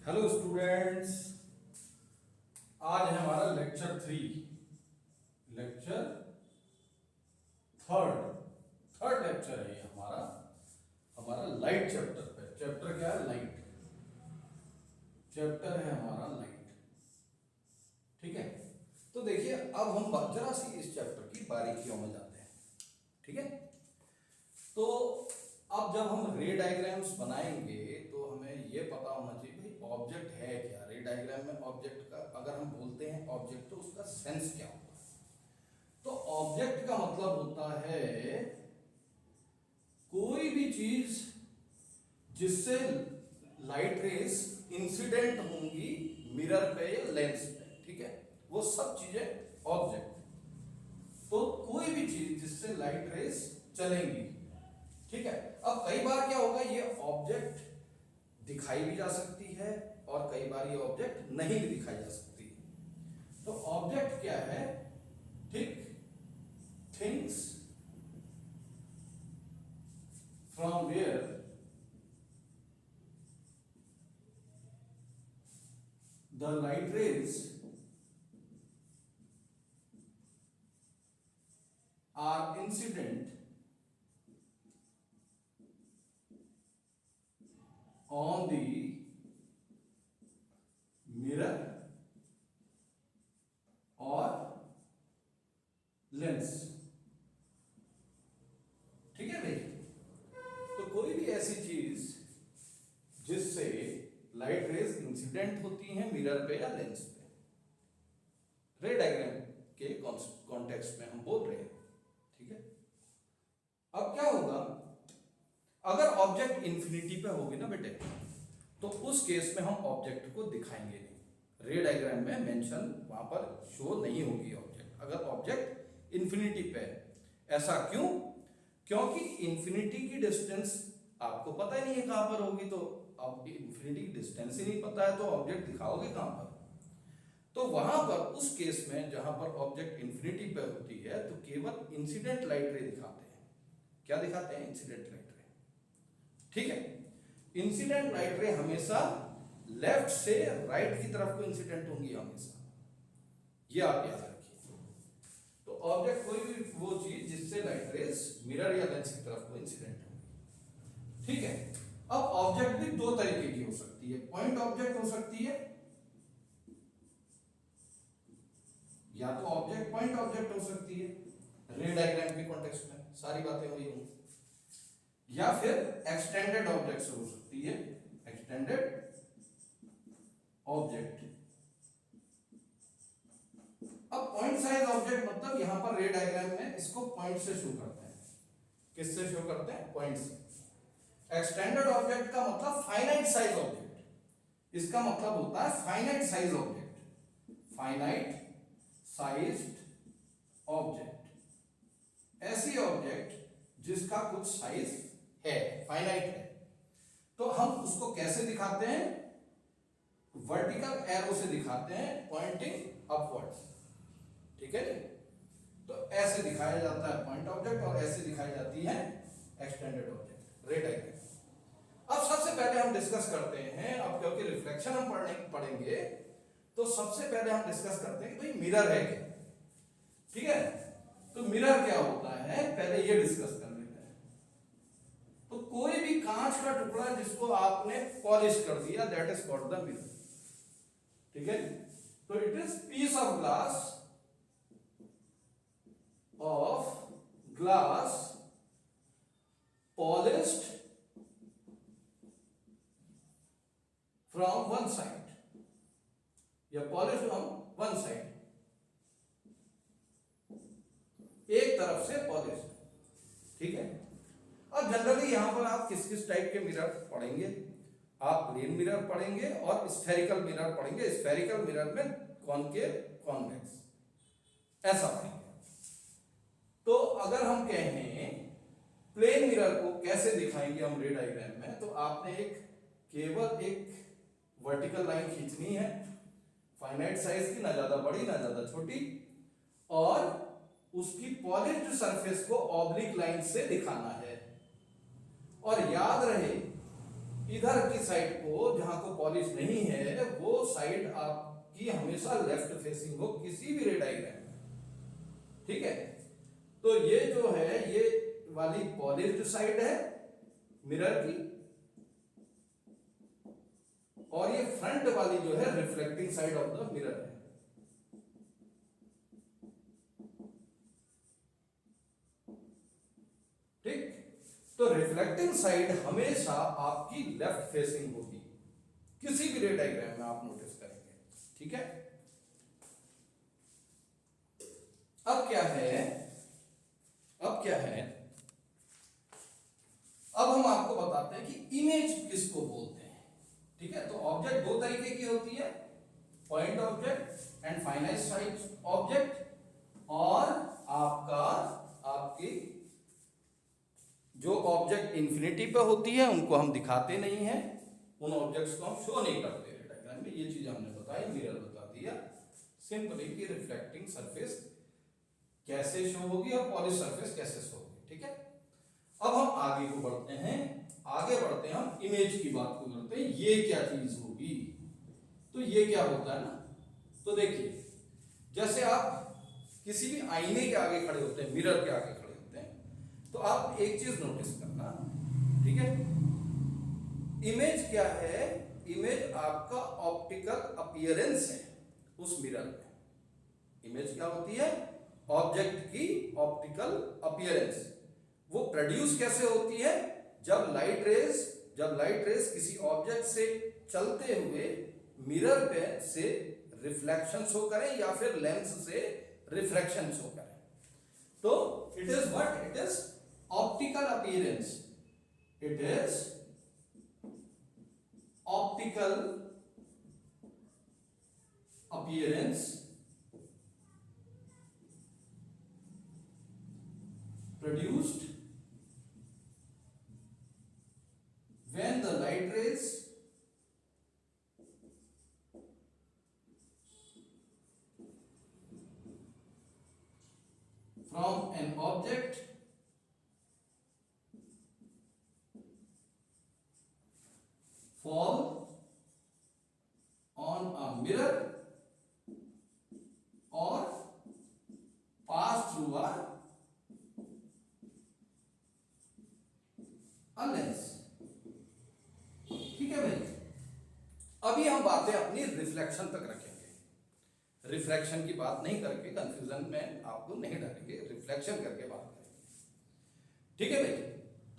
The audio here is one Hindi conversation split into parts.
हेलो स्टूडेंट्स, आज है हमारा लेक्चर 3, लेक्चर थर्ड लेक्चर है ये हमारा लाइट चैप्टर पे। चैप्टर क्या है? लाइट चैप्टर है हमारा लाइट। ठीक है, तो देखिए अब हम जरा सी इस चैप्टर की बारीकियों में जाते हैं। ठीक है, तो अब जब हम रे डायग्राम्स बनाएंगे तो हमें ये पता होना चाहिए भाई ऑब्जेक्ट है क्या। रे डायग्राम में ऑब्जेक्ट का अगर हम बोलते हैं ऑब्जेक्ट तो उसका सेंस क्या होता है। तो ऑब्जेक्ट का मतलब होता है कोई भी चीज जिससे लाइट रेस इंसिडेंट होंगी मिरर पे या लेंस पे। ठीक है, वो सब चीजें ऑब्जेक्ट। तो कोई भी चीज जिससे लाइट रेस चलेंगी। ठीक है, अब कई बार क्या होगा, ये ऑब्जेक्ट दिखाई भी जा सकती है और कई बार ये ऑब्जेक्ट नहीं भी दिखाई जा सकती है। तो ऑब्जेक्ट क्या है? ठीक, things from where the light rays are incident on the mirror or lens। ठीक है भाई, तो कोई भी ऐसी चीज जिससे लाइट रेज इंसिडेंट होती हैं मिरर पे या लेंस पे, रे डायग्राम के कॉन्टेक्स्ट में हम बोल रहे हैं। ठीक है, अब क्या होगा अगर ऑब्जेक्ट इंफिनिटी पे होगी ना बेटे, तो उस केस में हम ऑब्जेक्ट को दिखाएंगे नहीं। रे डायग्राम में मेंशन वहां पर शो नहीं होगी ऑब्जेक्ट, अगर ऑब्जेक्ट इंफिनिटी पे। ऐसा क्यों? क्योंकि इंफिनिटी की डिस्टेंस आपको पता ही नहीं है कहां पर होगी। तो अब इंफिनिटी की डिस्टेंस ही नहीं पता है तो ऑब्जेक्ट दिखाओगे कहां पर? तो वहां पर उस केस में जहां पर ऑब्जेक्ट इंफिनिटी पे होती है तो केवल इंसिडेंट लाइट रे दिखाते हैं। क्या दिखाते हैं? इंसिडेंट लाइट रे। ठीक है, इंसिडेंट लाइट रे हमेशा लेफ्ट से राइट की तरफ को इंसिडेंट होंगी हमेशा, ये आप याद रखिए। तो ऑब्जेक्ट कोई भी वो चीज जिससे लाइट रेस मिरर या लेंस की तरफ को इंसिडेंट होगी। ठीक है, अब ऑब्जेक्ट भी दो तरीके की हो सकती है। पॉइंट ऑब्जेक्ट हो सकती है, या तो ऑब्जेक्ट पॉइंट ऑब्जेक्ट हो सकती है रे डायग्राम के कॉन्टेक्स्ट में, सारी बातें वही होंगी। या फिर एक्सटेंडेड ऑब्जेक्ट हो सकती है, एक्सटेंडेड ऑब्जेक्ट। अब पॉइंट साइज ऑब्जेक्ट मतलब यहां पर रे डायग्राम में इसको पॉइंट से शो करते हैं। किससे शो करते हैं? पॉइंट से। एक्सटेंडेड ऑब्जेक्ट का मतलब फाइनाइट साइज ऑब्जेक्ट। इसका मतलब होता है finite size object. Finite sized object, ऐसी ऑब्जेक्ट जिसका कुछ साइज है, फाइनाइट है। तो हम उसको कैसे दिखाते हैं? वर्टिकल एरो से दिखाते हैं, पॉइंटिंग अपवर्ड्स। ठीक है जी, तो ऐसे दिखाया जाता है पॉइंट ऑब्जेक्ट और ऐसे दिखाई जाती है एक्सटेंडेड ऑब्जेक्ट, रे डायग्राम। अब सबसे पहले हम डिस्कस करते हैं, अब क्योंकि रिफ्लेक्शन हम पढ़ेंगे तो सबसे पहले हम डिस्कस करते हैं कि भाई मिरर है क्या। ठीक है, तो मिरर क्या होता है पहले ये डिस्कस कर लेते हैं। तो कोई भी कांच का टुकड़ा जिसको आपने पॉलिश कर दिया, that is called the mirror. ठीक है, तो it is peace of glass polished from one side या polished from one side, एक तरफ से पॉलिश। ठीक है, अब जनरली यहां पर आप किस किस टाइप के मिरर पढ़ेंगे? आप प्लेन मिरर पढ़ेंगे और स्फेरिकल मिरर पढ़ेंगे। स्फेरिकल मिरर में कॉनकेव, कॉन्वेक्स, ऐसा पढ़ेंगे। तो अगर हम कहें प्लेन मिरर को कैसे दिखाएंगे हम रे डायग्राम में, तो आपने केवल एक वर्टिकल लाइन खींचनी है, फाइनाइट साइज की, ना ज्यादा बड़ी ना ज्यादा छोटी, और उसकी पॉलिश्ड सरफेस को ऑब्लिक लाइन से दिखाना है। और याद रहे इधर की साइड को, जहां को पॉलिश नहीं है, वो साइड आपकी हमेशा लेफ्ट फेसिंग हो किसी भी रे डायग्राम में, ठीक है। तो ये जो है ये वाली पॉलिश्ड साइड है मिरर की, और ये फ्रंट वाली जो है reflecting side of the mirror है। ठीक, तो रिफ्लेक्टिंग साइड हमेशा आपकी लेफ्ट फेसिंग होगी किसी भी रे डायग्राम में, आप नोटिस करेंगे, ठीक है। अब क्या है, अब हम आपको बताते हैं कि इमेज किसको बोलते हैं, ठीक है। तो ऑब्जेक्ट दो तरीके की होती है, point object and finite size object, और आपकी जो ऑब्जेक्ट इंफिनिटी पे होती है उनको हम दिखाते नहीं हैं, उन ऑब्जेक्ट्स को हम शो नहीं करते डायग्राम में। ये चीज हमने बताई, मिरर बता दिया सिंपली कि रिफ्लेक्टिंग सरफेस कैसे शो होगी और पॉलिश सरफेस कैसे शो होगी, ठीक है। अब हम आगे को बढ़ते हैं, हम इमेज की बात को करते हैं, ये क्या चीज होगी। तो ये क्या होता है ना, तो देखिए जैसे आप किसी भी आईने के आगे खड़े होते हैं, मिरर के आगे खड़े होते हैं, तो आप एक चीज नोटिस करना, ठीक है। इमेज क्या है, इमेज आपका ऑप्टिकल अपीयरेंस है उस मिरर में। इमेज क्या होती है, ऑब्जेक्ट की ऑप्टिकल अपीयरेंस। वो प्रोड्यूस कैसे होती है, जब लाइट रेस किसी ऑब्जेक्ट से चलते हुए मिरर पे से रिफ्लेक्शन शो करें या फिर लेंस से रिफ्रैक्शन शो करें। तो it is what, it is optical appearance, it is optical appearance produced when the light rays from an object fall on a mirror or pass through a lens, ठीक है भाई। अभी हम बातें अपनी रिफ्लेक्शन तक रखेंगे, रिफ्रैक्शन की बात नहीं करके कंफ्यूजन में आपको नहीं डालेंगे, रिफ्लेक्शन करके बात करेंगे, ठीक है भाई।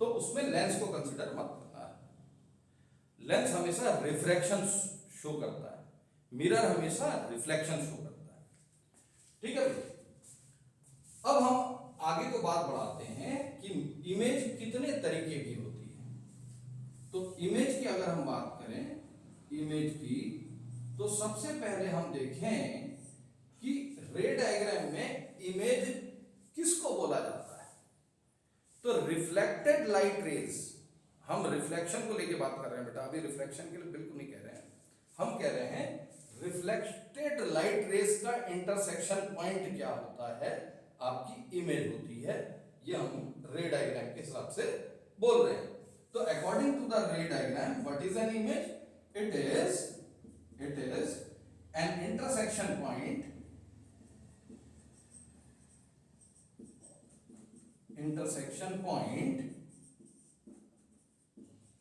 तो उसमें लेंस को कंसीडर मत करना, लेंस हमेशा रिफ्रैक्शन शो करता है, मिरर हमेशा रिफ्लेक्शन शो करता है, ठीक है भाई। अब हम आगे को बात बढ़ाते हैं कि इमेज कितने तरीके की होती है। तो इमेज की अगर हम बात करें इमेज की, तो सबसे पहले हम देखें कि रे डायग्राम में इमेज किसको बोला जाता है। तो रिफ्लेक्टेड लाइट रेज, हम रिफ्लेक्शन को लेके बात कर रहे हैं बेटा, अभी रिफ्लेक्शन के लिए बिल्कुल नहीं कह रहे हैं, हम कह रहे हैं रिफ्लेक्टेड लाइट रेज का इंटरसेक्शन पॉइंट क्या होता है, आपकी इमेज होती है। ये हम रे डायग्राम के हिसाब से बोल रहे हैं। तो according to the ray diagram, what is an image, it is an intersection point,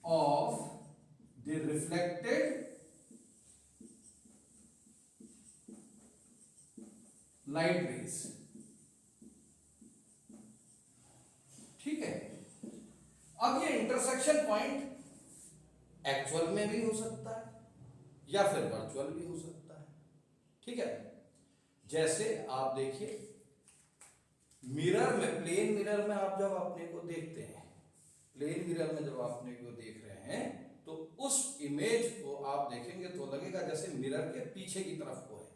of the reflected light rays, ठीक है। अब ये इंटरसेक्शन पॉइंट एक्चुअल में भी हो सकता है या फिर वर्चुअल भी हो सकता है, ठीक है। जैसे आप देखिए मिरर में, प्लेन मिरर में आप जब अपने को देखते हैं, प्लेन मिरर में जब अपने को देख रहे हैं, तो उस इमेज को आप देखेंगे तो लगेगा जैसे मिरर के पीछे की तरफ को है,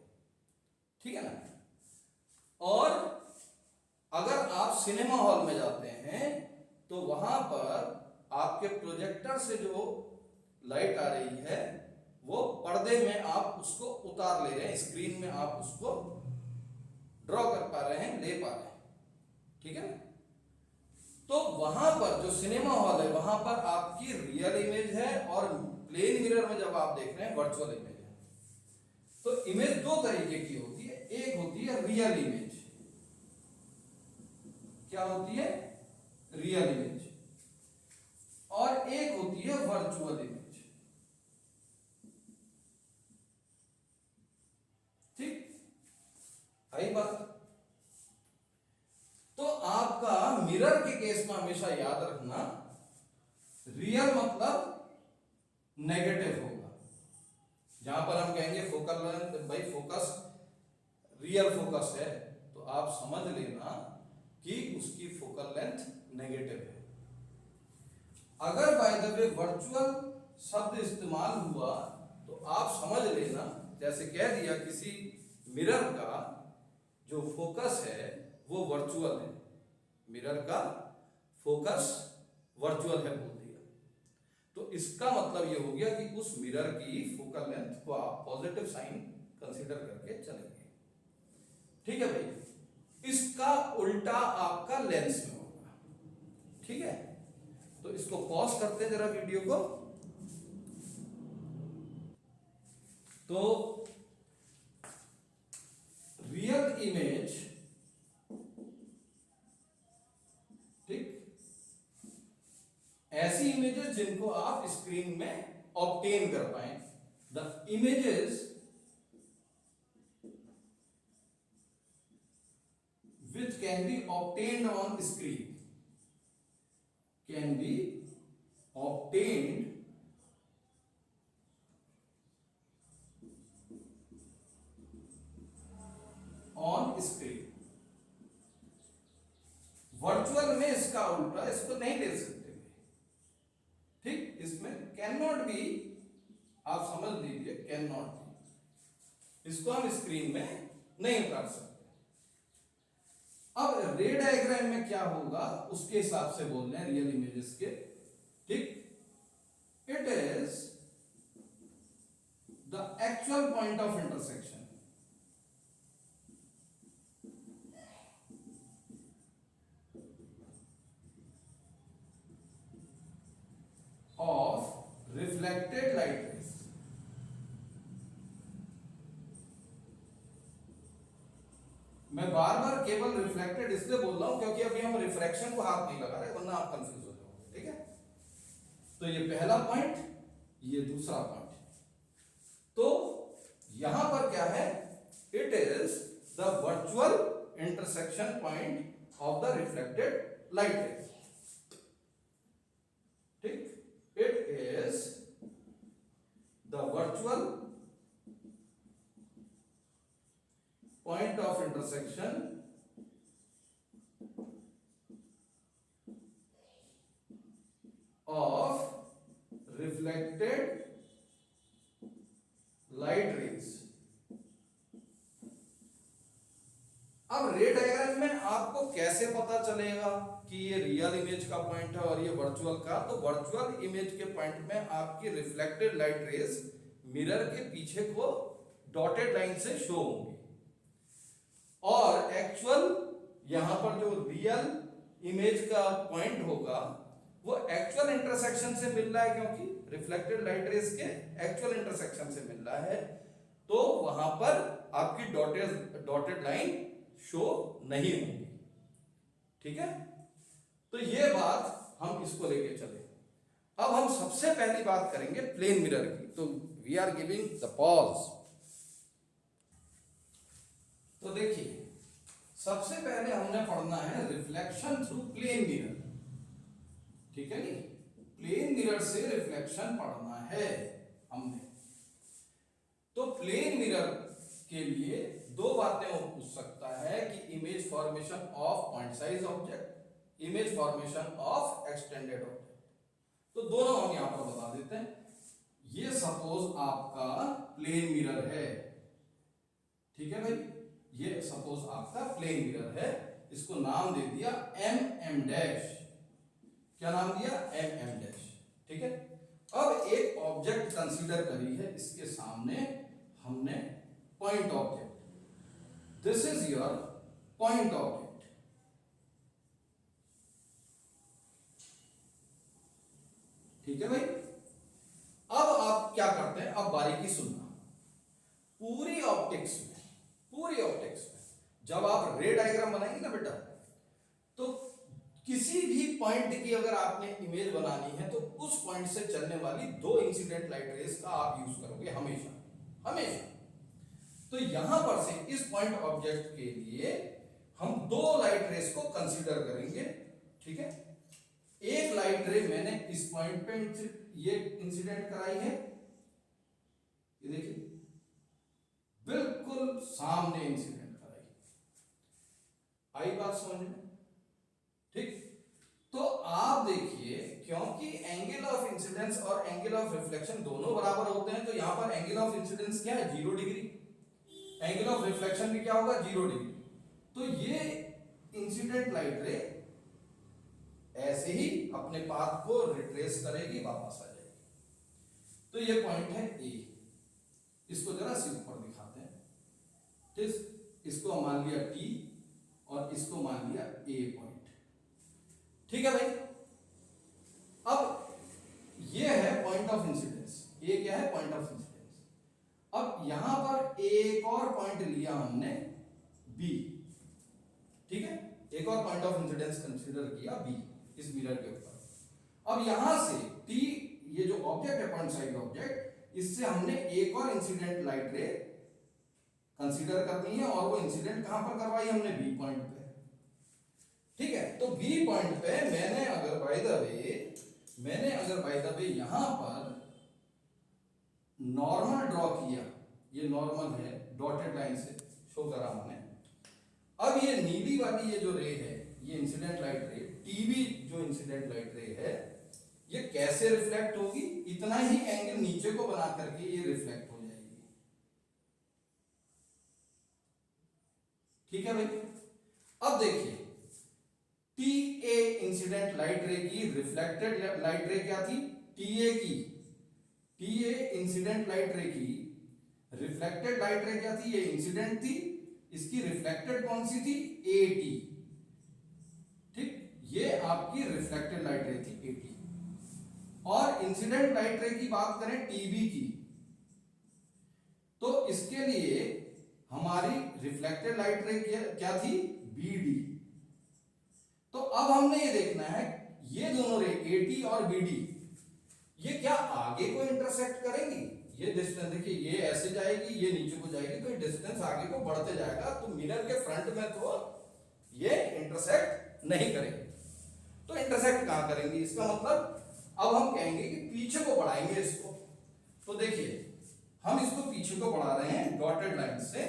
ठीक है ना। और अगर आप सिनेमा हॉल में जाते हैं तो वहां पर आपके प्रोजेक्टर से जो लाइट आ रही है वो पर्दे में आप उसको उतार ले रहे हैं, स्क्रीन में आप उसको ड्रॉ कर पा रहे हैं, ले पा रहे हैं, ठीक है ना। तो वहां पर जो सिनेमा हॉल है वहां पर आपकी रियल इमेज है और प्लेन मिरर में जब आप देख रहे हैं वर्चुअल इमेज है। तो इमेज दो तरीके की होती है, एक होती है रियल इमेज। क्या होती है? Real image. और एक होती है वर्चुअल इमेज। ठीक, आई बात? तो आपका मिरर के केस में हमेशा याद रखना, रियल मतलब नेगेटिव होगा। जहां पर हम कहेंगे फोकल लेंथ, भाई फोकस रियल फोकस है, तो आप समझ लेना कि उसकी फोकल लेंथ नेगेटिव है। अगर बाय द वे वर्चुअल शब्द इस्तेमाल हुआ तो आप समझ लेना, जैसे कह दिया किसी मिरर का जो फोकस है वो वर्चुअल है, मिरर का फोकस वर्चुअल है बोल दिया, तो इसका मतलब ये हो गया कि उस मिरर की फोकल लेंथ को आप पॉजिटिव साइन कंसीडर करके चलेंगे। ठीक है भाई, इसका उल्टा आपका लेंस में होगा। ठीक है, तो इसको पॉज करते हैं जरा वीडियो को। तो रियल इमेज, ठीक, ऐसी इमेजेस जिनको आप स्क्रीन में ऑब्टेन कर पाए, the images which can be obtained on screen, can be obtained on screen। Virtual में इसका उल्टा, इसको नहीं ले सकते। ठीक, इसमें कैन नॉट बी, आप समझ लीजिए कैन नॉट बी, इसको हम स्क्रीन में नहीं उतार सकते। अब रे डायग्राम में क्या होगा उसके हिसाब से बोल रहे हैं रियल इमेजेस के। ठीक, it is the actual point of intersection of reflected light rays। मैं बार बार केवल रिफ्लेक्टेड इसलिए बोल रहा हूं क्योंकि अभी हम रिफ्रैक्शन को हाथ नहीं लगा रहे, वरना आप कंफ्यूज हो जाओगे। ठीक है, तो ये पहला पॉइंट, ये दूसरा पॉइंट। तो यहां पर क्या है, it is the virtual intersection point of the reflected light rays. ठीक, it is the virtual point of intersection of reflected light rays। अब रे डायग्राम में आपको कैसे पता चलेगा कि ये रियल इमेज का पॉइंट है और ये वर्चुअल का? तो वर्चुअल इमेज के पॉइंट में आपकी रिफ्लेक्टेड लाइट रेज मिरर के पीछे को डॉटेड लाइन से शो होंगी, और एक्चुअल यहां पर जो रियल इमेज का पॉइंट होगा वो एक्चुअल इंटरसेक्शन से मिल रहा है, क्योंकि रिफ्लेक्टेड लाइट रेज के एक्चुअल इंटरसेक्शन से मिल रहा है, तो वहां पर आपकी डॉटेड लाइन शो नहीं होगी। ठीक है, तो ये बात हम इसको लेके चले। अब हम सबसे पहली बात करेंगे प्लेन मिरर की, तो we are giving the pause. तो देखिए, सबसे पहले हमने पढ़ना है रिफ्लेक्शन थ्रू प्लेन मिरर। ठीक है नी, प्लेन मिरर से रिफ्लेक्शन पढ़ना है हमने। तो प्लेन मिरर के लिए दो बातें वो पूछ सकता है कि image formation of point size object, image formation of extended object. तो दोनों हम यहां पर बता देते हैं। ये सपोज आपका प्लेन मिरर है। ठीक है भाई, ये सपोज आपका प्लेन मिरर है, इसको नाम दे दिया एम डैश। क्या नाम दिया? M dash. ठीक है, अब एक ऑब्जेक्ट कंसीडर करी है, इसके सामने हमने point object, this is your point object. ठीक है भाई। अब आप क्या करते हैं, अब बारीकी सुनना। पूरी ऑप्टिक्स में जब आप रे डायग्राम बनाएंगे ना बेटा, तो किसी भी पॉइंट की अगर आपने इमेज बनानी है तो उस पॉइंट से चलने वाली दो इंसिडेंट लाइट रेस का आप यूज करोगे हमेशा। तो यहां पर से इस पॉइंट ऑब्जेक्ट के लिए हम दो लाइट रेस को कंसीडर करेंगे, ठीक है। एक लाइट रे मैंने इस पॉइंट पे ये इंसिडेंट कराई है, ये देखिए बिल्कुल सामने इंसिडेंट कराई, आई बात समझ में, ठीक। तो आप देखिए, क्योंकि एंगल ऑफ इंसिडेंस और एंगल ऑफ रिफ्लेक्शन दोनों बराबर होते हैं, तो यहां पर एंगल ऑफ इंसिडेंस क्या है, 0 डिग्री, एंगल ऑफ रिफ्लेक्शन भी क्या होगा, 0 डिग्री। तो ये इंसिडेंट लाइट रे ऐसे ही अपने पाथ को रिट्रेस करेगी, वापस आ जाएगी। तो ये पॉइंट है ए, इसको जरा सी ऊपर दिखाते हैं, ठीक। इसको मान लिया टी और इसको मान लिया ए पॉइंट, ठीक है भाई। अब ये है पॉइंट ऑफ इंसिडेंस, ये क्या है, पॉइंट ऑफ इंसिडेंस। अब यहां पर एक और पॉइंट लिया हमने बी, ठीक है, एक और पॉइंट ऑफ इंसिडेंस कंसीडर किया बी इस मिरर के ऊपर। अब यहां से टी, ये जो ऑब्जेक्ट है पॉइंट साइड ऑब्जेक्ट, इससे हमने एक और इंसिडेंट लाइट रे कंसीडर करनी है, और वो इंसिडेंट कहां पर करवाई हमने, बी पॉइंट पे, ठीक है। तो बी पॉइंट पे मैंने अगर बाय द वे यहां पर नॉर्मल ड्रॉ किया, ये नॉर्मल है, डॉटेड लाइन से शो करा हमने। अब ये नीली वाली ये जो रे है, ये इंसिडेंट लाइट रे, टीबी जो इंसिडेंट लाइट रे है, ये कैसे रिफ्लेक्ट होगी, इतना ही एंगल नीचे को बना करके ये रिफ्लेक्ट हो जाएगी, ठीक है भाई। अब देखिए, टी ए इंसिडेंट लाइट रे की रिफ्लेक्टेड लाइट रे क्या थी, टी ए इंसिडेंट लाइट रे की रिफ्लेक्टेड लाइट रे क्या थी, ये इंसिडेंट थी, इसकी रिफ्लेक्टेड कौन सी थी, ए टी, ठीक। ये आपकी रिफ्लेक्टेड लाइट रे थी ए टी। और इंसिडेंट लाइट रे की बात करें टीबी की, तो इसके लिए हमारी रिफ्लेक्टेड लाइट रे क्या थी, बी डी। तो अब हमने ये देखना है, ये दोनों रे एटी और बीडी, ये क्या आगे को इंटरसेक्ट करेंगी, ये डिस्टेंस देखिए, ये ऐसे जाएगी, ये नीचे को जाएगी, तो ये डिस्टेंस आगे को बढ़ते जाएगा, तो मिरर के फ्रंट में तो ये इंटरसेक्ट नहीं करेंगे। तो इंटरसेक्ट कहां करेंगी, इसका मतलब अब हम कहेंगे कि पीछे को बढ़ाएंगे इसको। तो देखिए, हम इसको पीछे को बढ़ा रहे हैं डॉटेड लाइन से,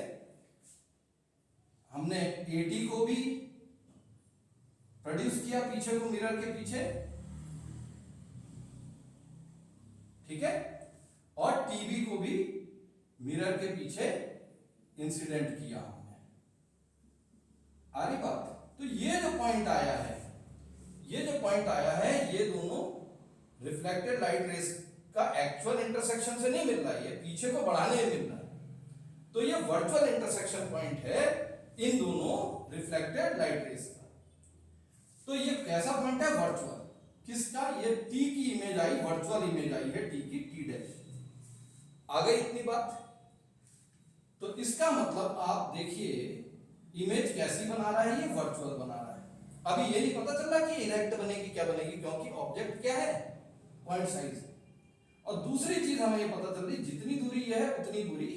हमने एटी को भी प्रोड्यूस किया पीछे को, मिरर के पीछे, ठीक है, और टीबी को भी मिरर के पीछे इंसिडेंट किया हमने, आ रही बात। तो ये जो पॉइंट आया है, ये दोनों रिफ्लेक्टेड लाइट रेस का एक्चुअल इंटरसेक्शन से नहीं मिल रहा है, ये पीछे को बढ़ाने में मिल रहा है। तो ये वर्चुअल इंटरसेक्शन पॉइंट है इन दोनों रिफ्लेक्टेड लाइट रेस का। तो ये कैसा पॉइंट है, वर्चुअल, किसका, ये टी की image I, virtual image I है टी की, टी डैश। आ गई इतनी बात। तो इसका मतलब आप देखिए, इमेज कैसी बना रहा है, ये वर्चुअल बना रहा है। अभी ये नहीं पता चल रहा कि इरेक्ट बनेगी क्या बनेगी, क्योंकि ऑब्जेक्ट क्या है, पॉइंट साइज। और दूसरी चीज हमें ये पता चल रही, जितनी दूरी ये है उतनी दूरी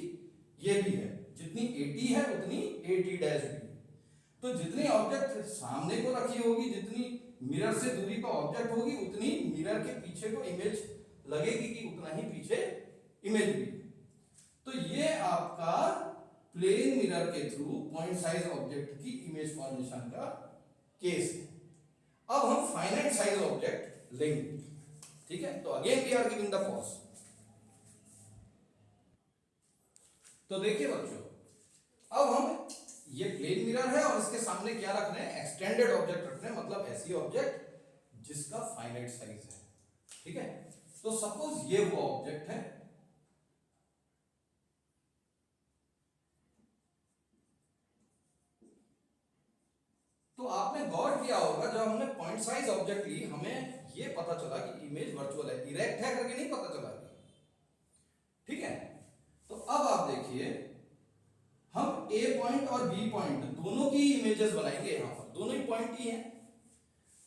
ये भी है, जितनी 80 है उतनी 80 डैश भी है। तो जितनी ऑब्जेक्ट सामने को रखी होगी, जितनी मिरर से दूरी पर ऑब्जेक्ट होगी, उतनी मिरर के पीछे को इमेज लगेगी कि उतना ही पीछे इमेज भी। तो ये आपका प्लेन मिरर के थ्रू पॉइंट साइज ऑब्जेक्ट की इमेज फॉर्मेशन का केस है। अब हम फाइनाइट साइज ऑब्जेक्ट लेंगे, ठीक है। तो again we are giving the pause. तो देखिए बच्चों, अब हम, ये प्लेन मिरर है और इसके सामने क्या रख रहे हैं, एक्सटेंडेड ऑब्जेक्ट रख रहे हैं, मतलब ऐसी ऑब्जेक्ट जिसका फाइनाइट साइज है, ठीक है। तो सपोज ये वो ऑब्जेक्ट है, तो आपने गौर किया होगा जब हमने पॉइंट साइज ऑब्जेक्ट ली, हमें ये पता चला कि इमेज वर्चुअल है, इरेक्ट है करके नहीं पता चला। ठीक है, तो अब आप देखिए हम ए पॉइंट और बी पॉइंट दोनों की इमेजेस बनाएंगे, यहां पर दोनों ही पॉइंट ही हैं।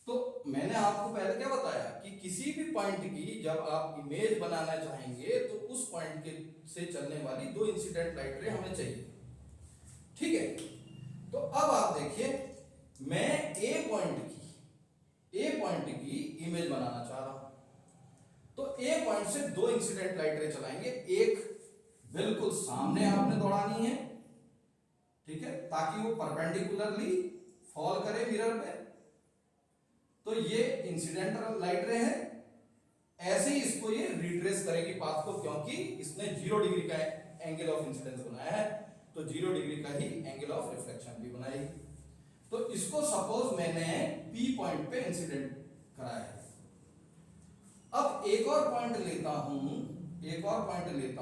तो मैंने आपको पहले क्या बताया कि किसी भी पॉइंट की जब आप इमेज बनाना चाहेंगे तो उस पॉइंट के से चलने वाली दो इंसिडेंट लाइट रे हमें चाहिए। ठीक है, तो अब आप देखिए मैं ए पॉइंट की इमेज बनाना चाह रहा हूं, तो ए पॉइंट से दो इंसिडेंट लाइट रे चलाएंगे, एक बिल्कुल सामने आपने दौड़ानी है, ठीक है, ताकि वो परपेंडिकुलरली फॉल करे मिरर पे, तो ये इंसिडेंटल लाइट रे है। ऐसे ही इसको ये रिट्रेस करेगी पाथ को, क्योंकि इसने 0 डिग्री का एंगल ऑफ इंसिडेंस बनाया है, तो 0 डिग्री का ही एंगल ऑफ रिफ्लेक्शन भी बनाएगी। तो इसको सपोज मैंने पी पॉइंट पे इंसिडेंट कराया है। अब एक और पॉइंट लेता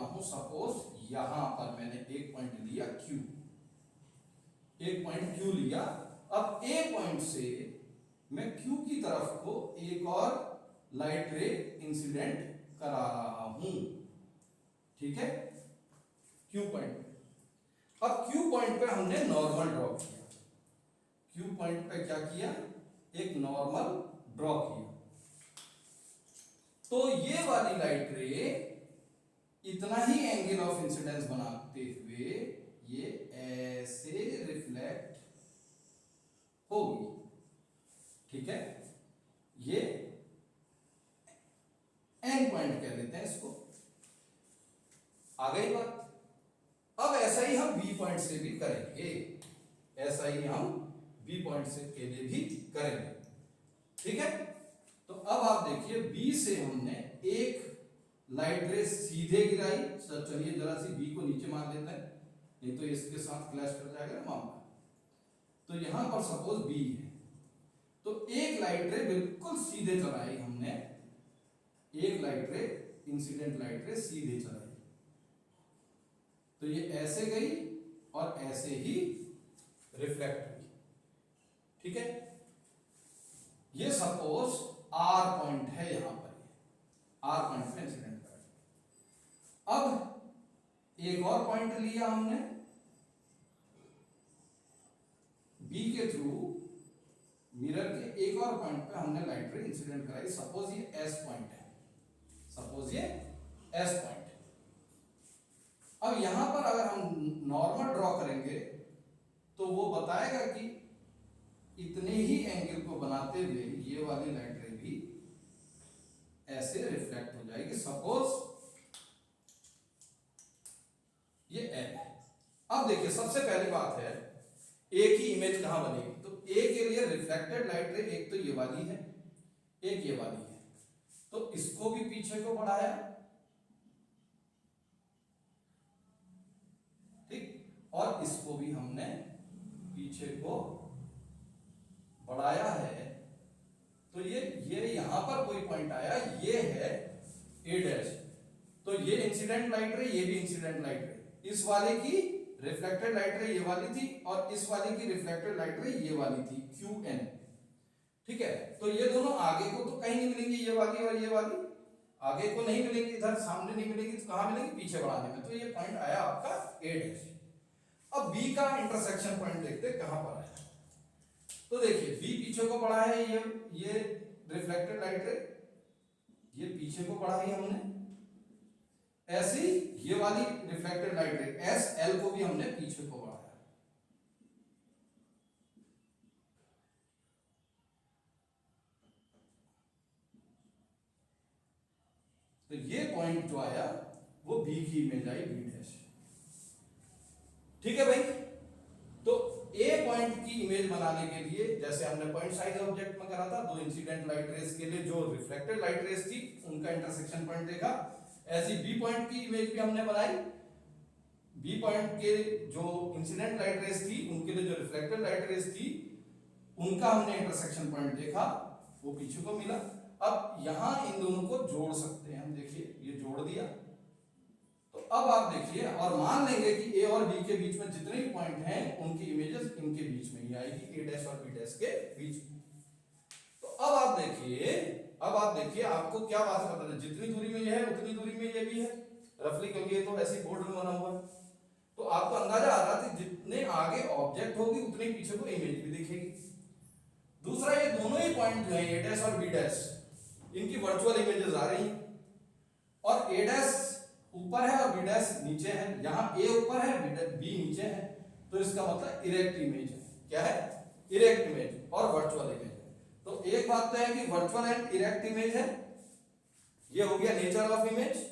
हूं, सपोज यहां पर मैंने एक पॉइंट लिया Q, लिया। अब ए पॉइंट से मैं Q की तरफ को एक और लाइट रे इंसिडेंट करा रहा हूं। ठीक है, Q पॉइंट। अब Q पॉइंट पे हमने नॉर्मल ड्रॉ किया, Q पॉइंट पे क्या किया, एक नॉर्मल ड्रॉ किया। तो ये वाली लाइट रे इतना ही एंगल ऑफ इंसिडेंस बनाते हुए ये ऐसे रिफ्लेक्ट होगी। ठीक है, ये एंड पॉइंट कह लेते हैं इसको। आ गई बात। अब ऐसा ही हम बी पॉइंट से भी करेंगे, के लिए भी करेंगे। ठीक है, तो अब आप देखिए बी से हमने एक लाइट रे सीधे गिराई। चलिए जरा सी बी को नीचे मान लेते हैं, नहीं तो इसके साथ क्लैश कर जाएगा मामला। तो यहां पर सपोज बी है, तो एक लाइट रे बिल्कुल सीधे चलाई हमने, एक लाइट रे इंसिडेंट लाइट रे सीधे चलाई, तो ये ऐसे गई और ऐसे ही रिफ्लेक्ट हुई। ठीक है, ये सपोज आर पॉइंट है, यहां पर आर पॉइंट पे इंसिडेंट करा। अब एक और पॉइंट लिया हमने बी के थ्रू मिरर के एक और पॉइंट पे हमने लाइट रे इंसिडेंट कराई। सपोज ये एस पॉइंट है, अब यहां पर अगर हम नॉर्मल ड्रॉ करेंगे तो वो बताएगा कि इतने ही एंगल को बनाते हुए ये वाली लाइट रे भी ऐसे रिफ्लेक्ट हो जाएगी। सपोज ये एल है। अब देखिए सबसे पहली बात है ए की इमेज कहां बनेगी, तो ए के लिए रिफ्लेक्टेड लाइट रे एक तो ये वाली है, एक ये वाली है, तो इसको भी पीछे को बढ़ाया, ठीक, और इसको भी हमने पीछे को बढ़ाया है। तो ये यहां पर कोई पॉइंट आया, ये है ए डैश, तो ये इंसिडेंट लाइट रे, ये भी इंसिडेंट लाइट रे, इस वाले की रिफ्लेक्टेड लाइट रे ये वाली थी और इस वाले की रिफ्लेक्टेड लाइट रे ये वाली थी, QN। ठीक है, तो ये दोनों आगे को तो कहीं नहीं मिलेंगी, ये वाली और ये वाली आगे को नहीं मिलेंगी, इधर सामने नहीं मिलेंगी, तो कहां मिलेंगी, पीछे बढ़ाने में। तो ये पॉइंट आया आपका ए डैश। अब बी का इंटरसेक्शन पॉइंट देखते कहां पर आया। तो देखिए बी पीछे को बढ़ा है, ये रिफ्लेक्टेड लाइट रे ये पीछे को बढ़ाई हमने, ऐसी ये वाली रिफ्लेक्टेड लाइट रे एस एल को भी हमने पीछे को बढ़ाया। तो ये पॉइंट जो आया वो बी की इमेज आई, बी डैश। ठीक है भाई, तो ए पॉइंट की इमेज बनाने के लिए जैसे हमने पॉइंट साइज ऑब्जेक्ट में करा था, दो इंसिडेंट लाइट रेस के लिए जो रिफ्लेक्टेड लाइट रेस थी उनका इंटरसेक्शन पॉइंट देखा, ऐसी बी पॉइंट की इमेज भी हमने बनाई। बी पॉइंट के जो इंसिडेंट लाइट रेस थी उनके लिए जो रिफ्लेक्टेड लाइट रेस थी उनका हमने इंटरसेक्शन पॉइंट देखा, वो पीछे को मिला। अब यहां इन दोनों को जोड़ सकते हैं हम, देखिए ये जोड़ दिया। तो अब आप देखिए और मान लेंगे कि ए और बी के बीच में जितने भी पॉइंट हैं उनकी इमेजेस इनके बीच में ही आएगी, ए डैश और बी डैश के बीच में। तो अब आप देखिए अब आप देखिए, आपको क्या बात है पता है, जितनी दूरी में ये है उतनी दूरी में ये भी है रफली, क्योंकि ये तो ऐसी बोर्ड में बना हुआ है। तो आपको अंदाजा आ रहा था जितने आगे ऑब्जेक्ट होगी उतने पीछे को इमेज भी दिखेगी। दूसरा, ये दोनों ही पॉइंट जो है ए डैश और बी डैश, इनकी वर्चुअल इमेजेस आ रही हैं, और ए डैश ऊपर है और बी डैश नीचे है। यहाँ ए ऊपर है, बी नीचे है, तो इसका मतलब इरेक्ट इमेज है। क्या है? इरेक्ट इमेज और वर्चुअल इमेज है। तो एक बात तो है कि वर्चुअल एंड इरेक्ट इमेज है, ये हो गया नेचर ऑफ इमेज।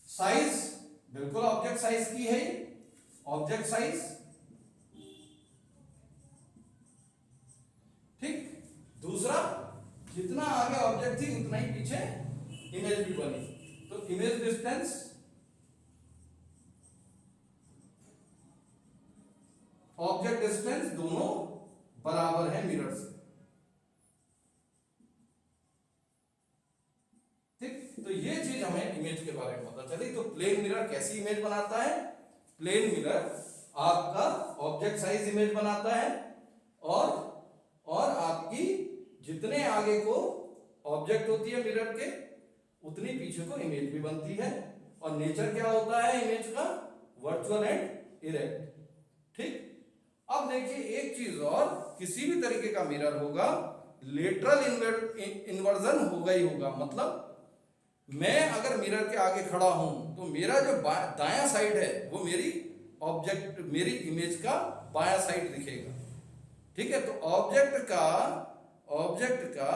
साइज बिल्कुल ऑब्जेक्ट साइज की है, ऑब्जेक्ट साइज, ठीक। दूसरा, जितना आगे ऑब्जेक्ट थी उतना ही पीछे इमेज भी बनी, तो इमेज डिस्टेंस, ऑब्जेक्ट डिस्टेंस दोनों बराबर है मिरर से, ठीक। तो ये चीज हमें इमेज के बारे में पता चली। तो प्लेन मिरर कैसी इमेज बनाता है? प्लेन मिरर आपका ऑब्जेक्ट साइज इमेज बनाता है, और आपकी जितने आगे को ऑब्जेक्ट होती है मिरर के उतनी पीछे को इमेज भी बनती है। और नेचर क्या होता है इमेज का? वर्चुअल एंड इरेक्ट, ठीक। अब देखिए एक चीज और, किसी भी तरीके का मिरर होगा लेटरल इन्वर्जन होगा ही होगा। मतलब मैं अगर मिरर के आगे खड़ा हूं तो मेरा जो दायां साइड है वो मेरी इमेज का बायां साइड दिखेगा, ठीक है। तो ऑब्जेक्ट का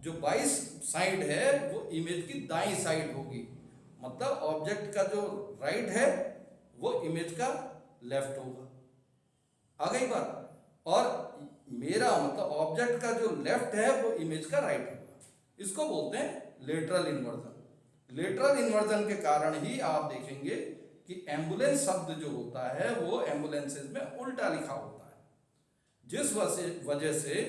जो बाई साइड है वो इमेज की दाईं साइड होगी। मतलब ऑब्जेक्ट का जो राइट है वो इमेज का लेफ्ट होगा। आ गई बात? और मेरा मतलब ऑब्जेक्ट का जो लेफ्ट है वो इमेज का राइट होगा। इसको बोलते हैं लेटरल इन्वर्जन। लेटरल इन्वर्जन के कारण ही आप देखेंगे कि एम्बुलेंस शब्द जो होता है वो एम्बुलेंसेज में उल्टा लिखा होता है, जिस वजह से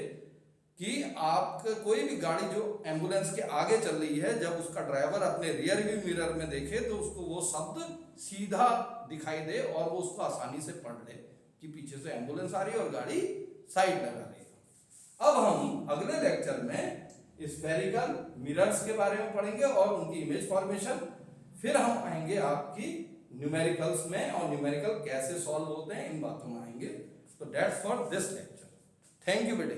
कि आपका कोई भी गाड़ी जो एम्बुलेंस के आगे चल रही है, जब उसका ड्राइवर अपने रियर व्यू मिरर में देखे तो उसको वो शब्द सीधा दिखाई दे और वो उसको आसानी से पढ़ ले कि पीछे से एम्बुलेंस आ रही है और गाड़ी साइड लगा रही है। अब हम अगले लेक्चर में स्फेरिकल मिरर्स के बारे में पढ़ेंगे और उनकी इमेज फॉर्मेशन। फिर हम आएंगे आपकी न्यूमेरिकल्स में, और न्यूमेरिकल कैसे सॉल्व होते हैं इन बातों में आएंगे। तो that's for this lecture. Thank you बेटे।